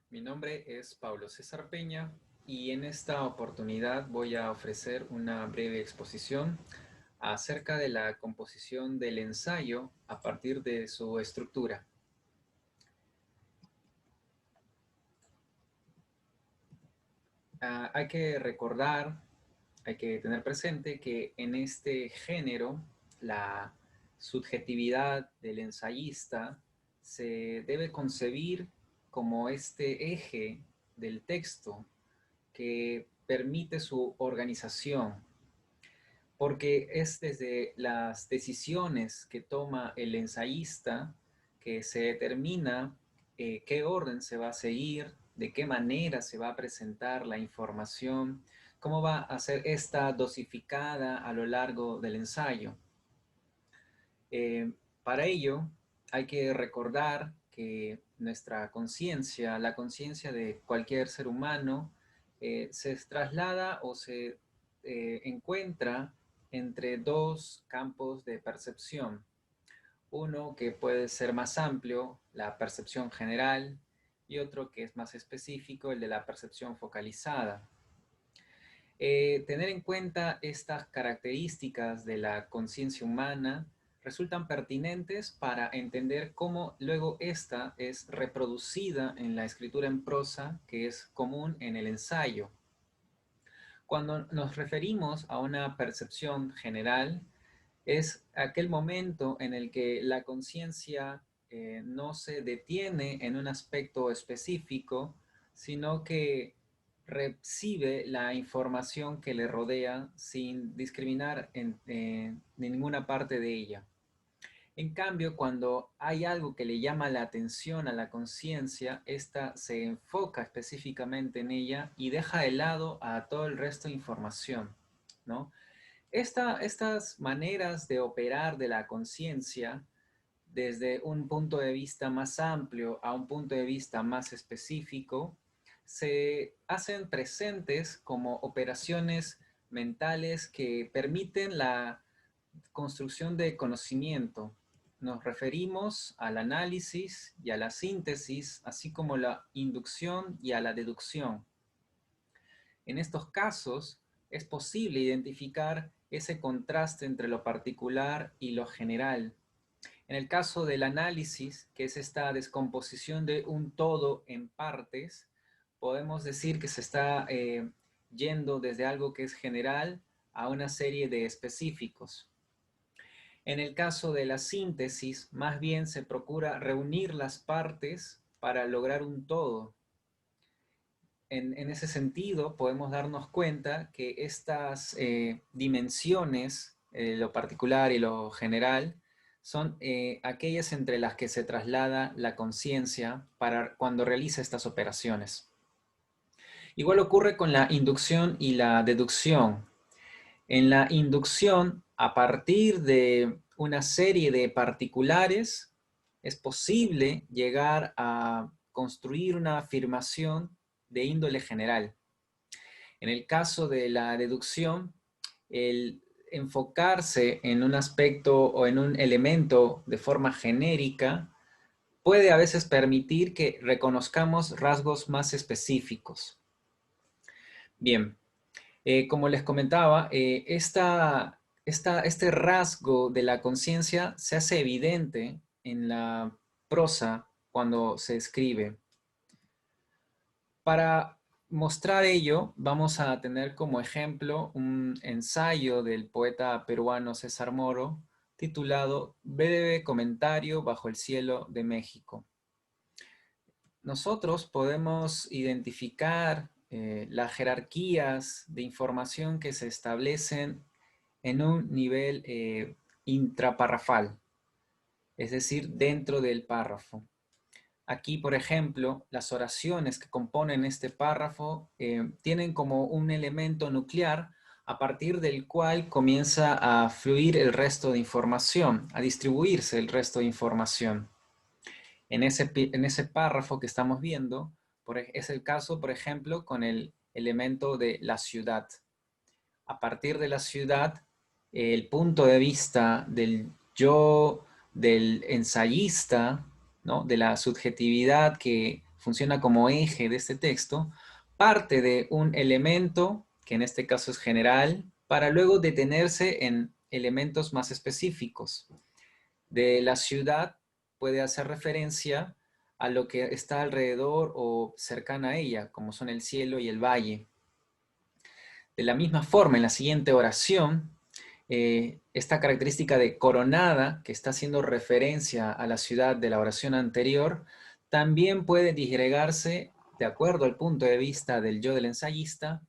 Mi nombre es Pablo César Peña y en esta oportunidad voy a ofrecer una breve exposición acerca de la composición del ensayo a partir de su estructura. Hay que recordar, hay que tener presente que en este género la subjetividad del ensayista se debe concebir como este eje del texto que permite su organización, porque es desde las decisiones que toma el ensayista que se determina qué orden se va a seguir, de qué manera se va a presentar la información, cómo va a ser esta dosificada a lo largo del ensayo. Eh, para ello, hay que recordar que nuestra conciencia, la conciencia de cualquier ser humano, se traslada o se encuentra entre dos campos de percepción. Uno que puede ser más amplio, la percepción general, y otro que es más específico, el de la percepción focalizada. Tener en cuenta estas características de la conciencia humana resultan pertinentes para entender cómo luego esta es reproducida en la escritura en prosa, que es común en el ensayo. Cuando nos referimos a una percepción general, es aquel momento en el que la conciencia no se detiene en un aspecto específico, sino que recibe la información que le rodea sin discriminar en ninguna parte de ella. En cambio, cuando hay algo que le llama la atención a la conciencia, ésta se enfoca específicamente en ella y deja de lado a todo el resto de información, ¿no? Estas maneras de operar de la conciencia desde un punto de vista más amplio a un punto de vista más específico se hacen presentes como operaciones mentales que permiten la construcción de conocimiento. Nos referimos al análisis y a la síntesis, así como la inducción y a la deducción. En estos casos, es posible identificar ese contraste entre lo particular y lo general. En el caso del análisis, que es esta descomposición de un todo en partes, podemos decir que se está yendo desde algo que es general a una serie de específicos. En el caso de la síntesis, más bien se procura reunir las partes para lograr un todo. En ese sentido, podemos darnos cuenta que estas dimensiones, lo particular y lo general, son aquellas entre las que se traslada la conciencia para cuando realiza estas operaciones. Igual ocurre con la inducción y la deducción. En la inducción, a partir de una serie de particulares, es posible llegar a construir una afirmación de índole general. En el caso de la deducción, el enfocarse en un aspecto o en un elemento de forma genérica puede a veces permitir que reconozcamos rasgos más específicos. Bien, como les comentaba, este rasgo de la conciencia se hace evidente en la prosa cuando se escribe. Para mostrar ello, vamos a tener como ejemplo un ensayo del poeta peruano César Moro titulado Breve comentario bajo el cielo de México. Nosotros podemos identificar las jerarquías de información que se establecen en un nivel intraparrafal, es decir, dentro del párrafo. Aquí, por ejemplo, las oraciones que componen este párrafo tienen como un elemento nuclear a partir del cual comienza a fluir el resto de información, a distribuirse el resto de información. En ese párrafo que estamos viendo, es el caso, por ejemplo, con el elemento de la ciudad. A partir de la ciudad, el punto de vista del yo, del ensayista, ¿no? De la subjetividad que funciona como eje de este texto, parte de un elemento, que en este caso es general, para luego detenerse en elementos más específicos. De la ciudad puede hacer referencia a lo que está alrededor o cercana a ella, como son el cielo y el valle. De la misma forma, en la siguiente oración, esta característica de coronada, que está haciendo referencia a la ciudad de la oración anterior, también puede disgregarse, de acuerdo al punto de vista del yo del ensayista,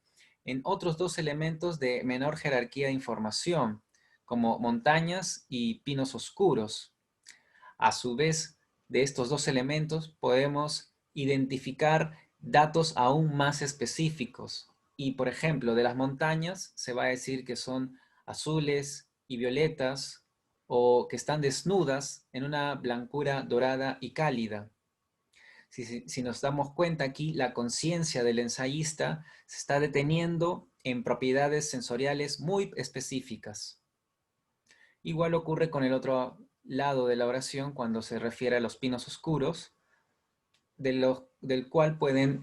en otros dos elementos de menor jerarquía de información, como montañas y pinos oscuros. A su vez, de estos dos elementos podemos identificar datos aún más específicos. Y, por ejemplo, de las montañas se va a decir que son azules y violetas o que están desnudas en una blancura dorada y cálida. Si nos damos cuenta aquí, la conciencia del ensayista se está deteniendo en propiedades sensoriales muy específicas. Igual ocurre con el otro lado de la oración cuando se refiere a los pinos oscuros, del cual pueden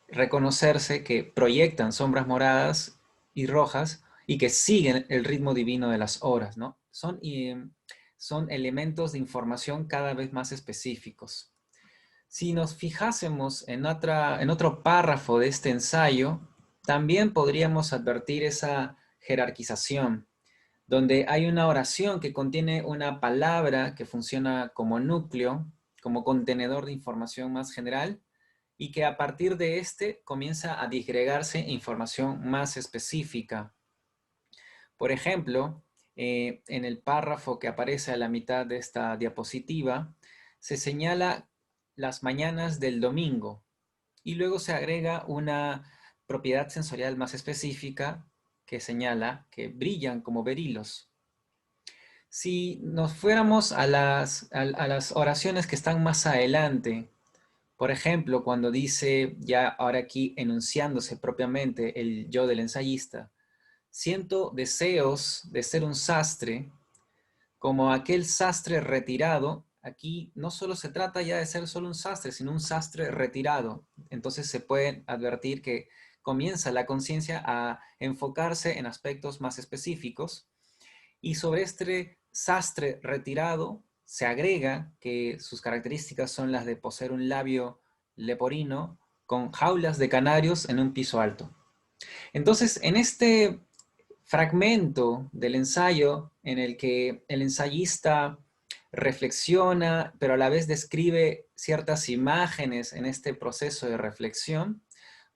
reconocerse que proyectan sombras moradas y rojas y que siguen el ritmo divino de las horas, ¿no? Son elementos de información cada vez más específicos. Si nos fijásemos en otro párrafo de este ensayo, también podríamos advertir esa jerarquización, donde hay una oración que contiene una palabra que funciona como núcleo, como contenedor de información más general, y que a partir de este comienza a disgregarse información más específica. Por ejemplo, en el párrafo que aparece a la mitad de esta diapositiva, se señala las mañanas del domingo y luego se agrega una propiedad sensorial más específica que señala que brillan como berilos. Si nos fuéramos a las oraciones que están más adelante, por ejemplo, cuando dice, ya ahora aquí enunciándose propiamente el yo del ensayista, siento deseos de ser un sastre, como aquel sastre retirado. Aquí no solo se trata ya de ser solo un sastre, sino un sastre retirado. Entonces se puede advertir que comienza la conciencia a enfocarse en aspectos más específicos. Y sobre este sastre retirado se agrega que sus características son las de poseer un labio leporino con jaulas de canarios en un piso alto. Entonces, en este fragmento del ensayo en el que el ensayista reflexiona, pero a la vez describe ciertas imágenes en este proceso de reflexión,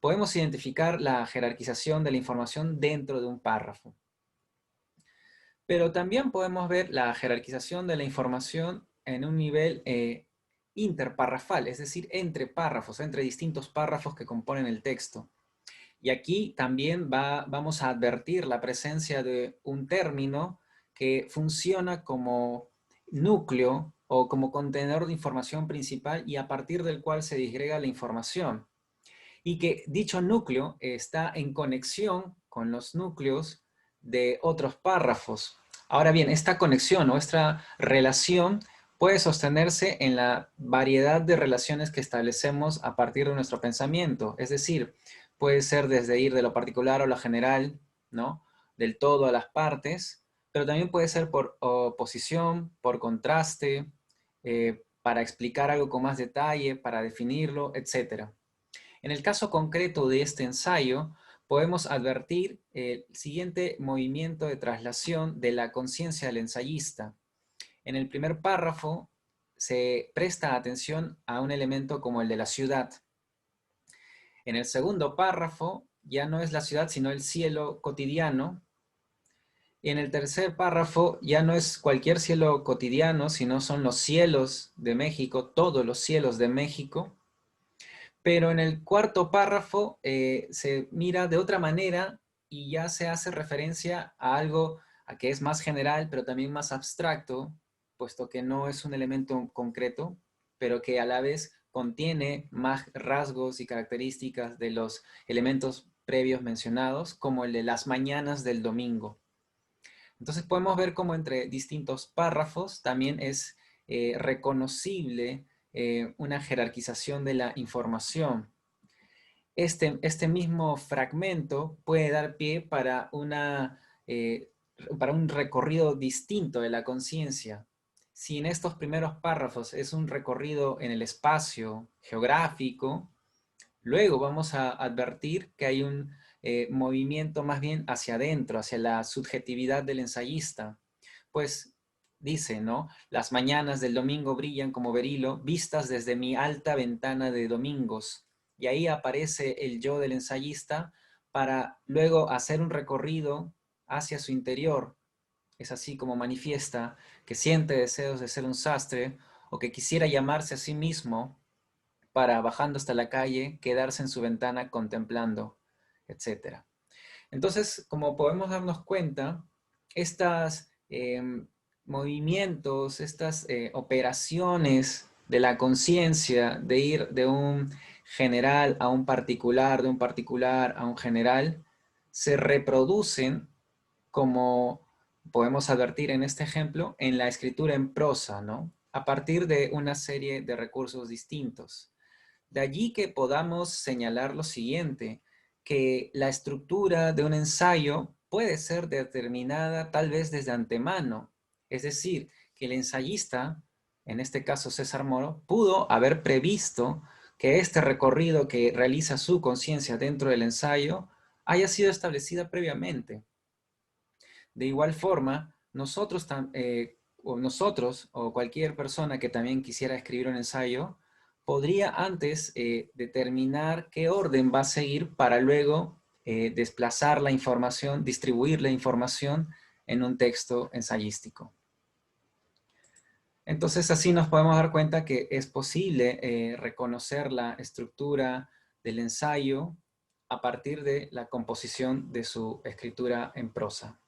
podemos identificar la jerarquización de la información dentro de un párrafo. Pero también podemos ver la jerarquización de la información en un nivel interparrafal, es decir, entre párrafos, entre distintos párrafos que componen el texto. Y aquí también vamos a advertir la presencia de un término que funciona como núcleo o como contenedor de información principal y a partir del cual se disgrega la información. Y que dicho núcleo está en conexión con los núcleos de otros párrafos. Ahora bien, esta conexión o esta relación puede sostenerse en la variedad de relaciones que establecemos a partir de nuestro pensamiento. Es decir, puede ser desde ir de lo particular a lo general, ¿no? Del todo a las partes, pero también puede ser por oposición, por contraste, para explicar algo con más detalle, para definirlo, etc. En el caso concreto de este ensayo, podemos advertir el siguiente movimiento de traslación de la conciencia del ensayista. En el primer párrafo se presta atención a un elemento como el de la ciudad. En el segundo párrafo ya no es la ciudad, sino el cielo cotidiano. Y en el tercer párrafo ya no es cualquier cielo cotidiano, sino son los cielos de México, todos los cielos de México. Pero en el cuarto párrafo se mira de otra manera y ya se hace referencia a algo a que es más general, pero también más abstracto, puesto que no es un elemento concreto, pero que a la vez contiene más rasgos y características de los elementos previos mencionados, como el de las mañanas del domingo. Entonces podemos ver cómo entre distintos párrafos también es reconocible una jerarquización de la información. Este mismo fragmento puede dar pie para un recorrido distinto de la conciencia. Si en estos primeros párrafos es un recorrido en el espacio geográfico, luego vamos a advertir que hay un movimiento más bien hacia adentro, hacia la subjetividad del ensayista. Pues dice, ¿no? Las mañanas del domingo brillan como berilo, vistas desde mi alta ventana de domingos. Y ahí aparece el yo del ensayista para luego hacer un recorrido hacia su interior. Es así como manifiesta que siente deseos de ser un sastre o que quisiera llamarse a sí mismo para, bajando hasta la calle, quedarse en su ventana contemplando, etcétera. Entonces, como podemos darnos cuenta, estos movimientos, estas operaciones de la conciencia, de ir de un general a un particular, de un particular a un general, se reproducen, como podemos advertir en este ejemplo, en la escritura en prosa, ¿no? A partir de una serie de recursos distintos. De allí que podamos señalar lo siguiente, que la estructura de un ensayo puede ser determinada tal vez desde antemano. Es decir, que el ensayista, en este caso César Moro, pudo haber previsto que este recorrido que realiza su conciencia dentro del ensayo haya sido establecida previamente. De igual forma, nosotros o cualquier persona que también quisiera escribir un ensayo, podría antes determinar qué orden va a seguir para luego desplazar la información, distribuir la información en un texto ensayístico. Entonces así nos podemos dar cuenta que es posible reconocer la estructura del ensayo a partir de la composición de su escritura en prosa.